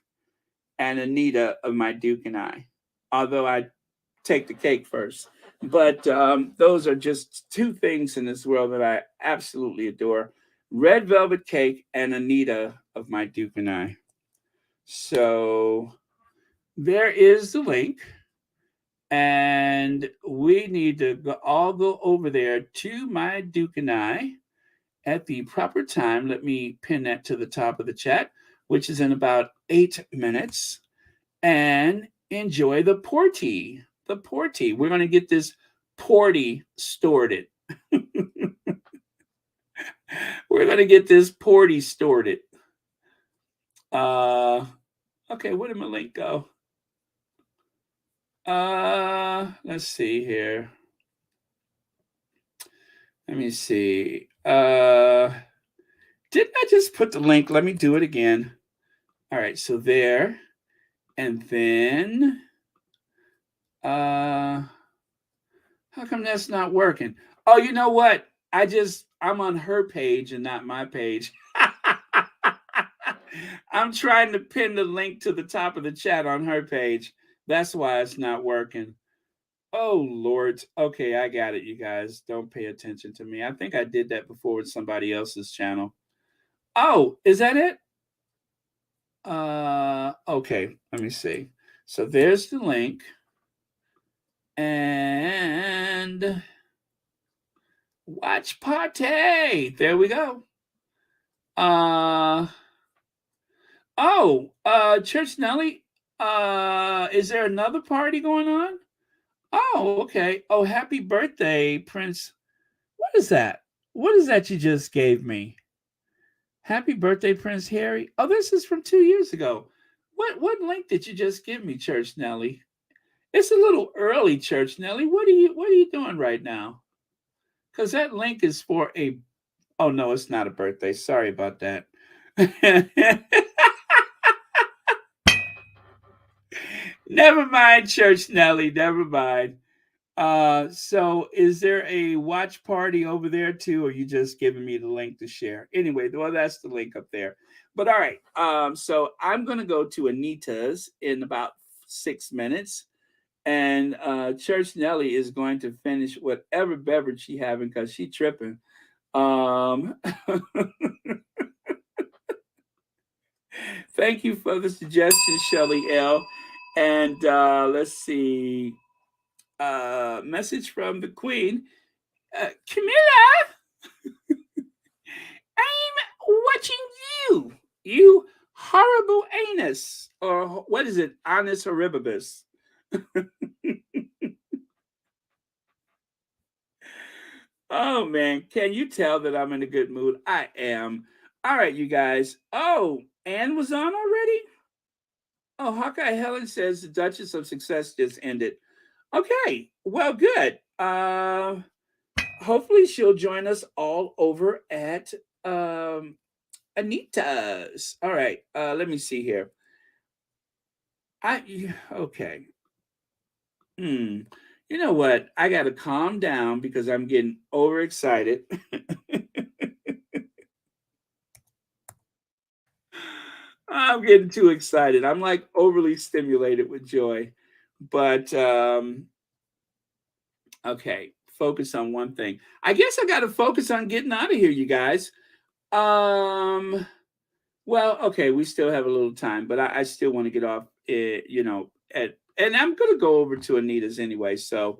Speaker 1: and Anita of my Duke and I. Although I take the cake first, but those are just two things in this world that I absolutely adore: Red Velvet Cake and Anita of my Duke and I. So there is the link. And we need to all go over there to my Duke and I at the proper time. Let me pin that to the top of the chat, which is in about 8 minutes, and enjoy the porty. The porty. We're going to get this porty sorted. We're going to get this porty sorted. Okay, where did my link go? Let's see here. Let me see. Didn't I just put the link? Let me do it again. All right, so there. And then how come that's not working? Oh, you know what? I'm on her page and not my page. I'm trying to pin the link to the top of the chat on her page. That's why it's not working. Oh, Lord. Okay, I got it, you guys. Don't pay attention to me. I think I did that before with somebody else's channel. Oh, is that it? Okay, let me see. So there's the link. And watch party. There we go. Church Nelly, is there another party going on? Oh, okay. Oh, happy birthday, Prince. What is that? What is that you just gave me? Happy birthday, Prince Harry. Oh, this is from 2 years ago. What link did you just give me, Church Nelly? It's a little early, Church Nelly. What are you doing right now? Because that link is for a. Oh no, it's not a birthday. Sorry about that. Never mind, Church Nelly. Never mind. So is there a watch party over there too, or you just giving me the link to share? Anyway, well, that's the link up there. But all right. So I'm gonna go to Anita's in about 6 minutes. And Church Nelly is going to finish whatever beverage she having because she tripping. Thank you for the suggestion, Shelly L. And let's see. Message from the Queen. Camilla, I'm watching you. You horrible anus. Or what is it? Anus horribus. Oh man, can you tell that I'm in a good mood? I am. All right, you guys. Oh, Anne was on already? Oh, Hawkeye Helen says the Duchess of Success just ended. Okay, well, good. Hopefully she'll join us all over at Anita's. All right, let me see here. Okay. You know what? I got to calm down because I'm getting overexcited. I'm getting too excited. I'm like overly stimulated with joy. But okay, focus on one thing. I guess I got to focus on getting out of here, you guys. Well, okay, we still have a little time, but I still want to get off. And I'm going to go over to Anita's anyway, so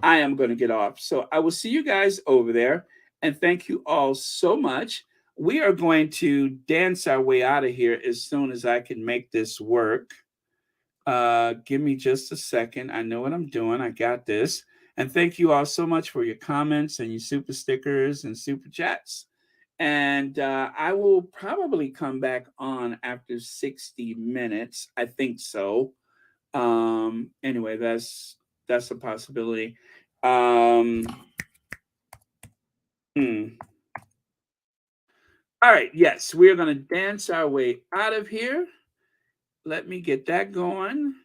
Speaker 1: I am going to get off. So I will see you guys over there, and thank you all so much. We are going to dance our way out of here as soon as I can make this work. Give me just a second. I know what I'm doing. I got this. And thank you all so much for your comments and your super stickers and super chats. And I will probably come back on after 60 minutes. I think so. Anyway, that's a possibility. All right, yes, we're going to dance our way out of here. Let me get that going.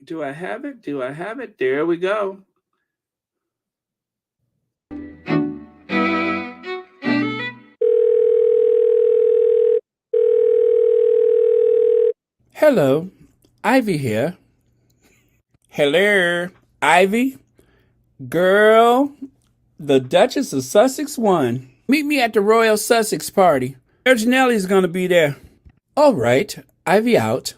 Speaker 1: Do I have it? Do I have it? There we go. Hello, Ivy here. Hello, Ivy. Girl, the Duchess of Sussex won. Meet me at the Royal Sussex party. Serge Nelly's gonna be there. All right, Ivy out.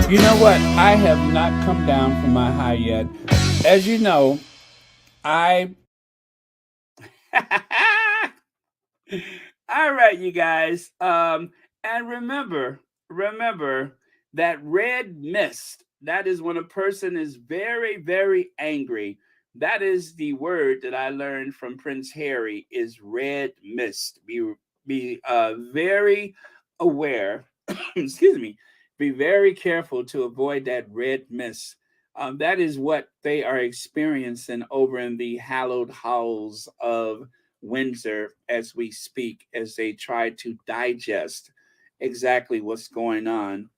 Speaker 1: You know what? I have not come down from my high yet. As you know, All right, you guys. And remember that red mist. That is when a person is very, very angry. That is the word that I learned from Prince Harry is red mist. Be very aware. Excuse me. Be very careful to avoid that red mist. That is what they are experiencing over in the hallowed halls of Windsor as we speak, as they try to digest exactly what's going on.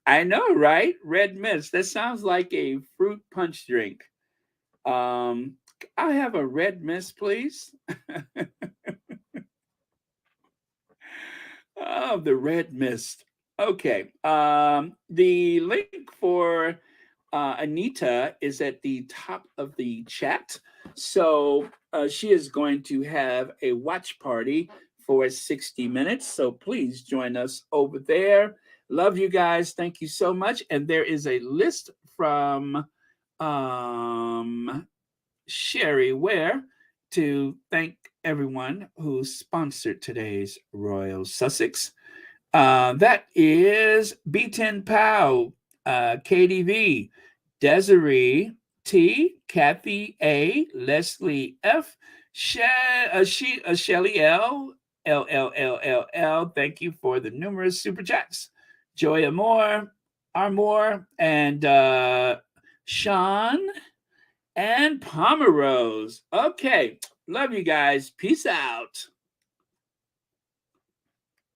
Speaker 1: I know, right? Red mist. That sounds like a fruit punch drink. I have a red mist, please. Oh, the red mist. Okay. The link for Anita is at the top of the chat. So she is going to have a watch party for 60 minutes. So please join us over there. Love you guys. Thank you so much. And there is a list from Sherry Ware to thank everyone who sponsored today's Royal Sussex. That is B10 Pow, KDV, Desiree T, Kathy A, Leslie F, Shelly L, LLLLL. Thank you for the numerous super chats. Joy Amore, and Sean and Pomerose. Okay. Love you guys. Peace out.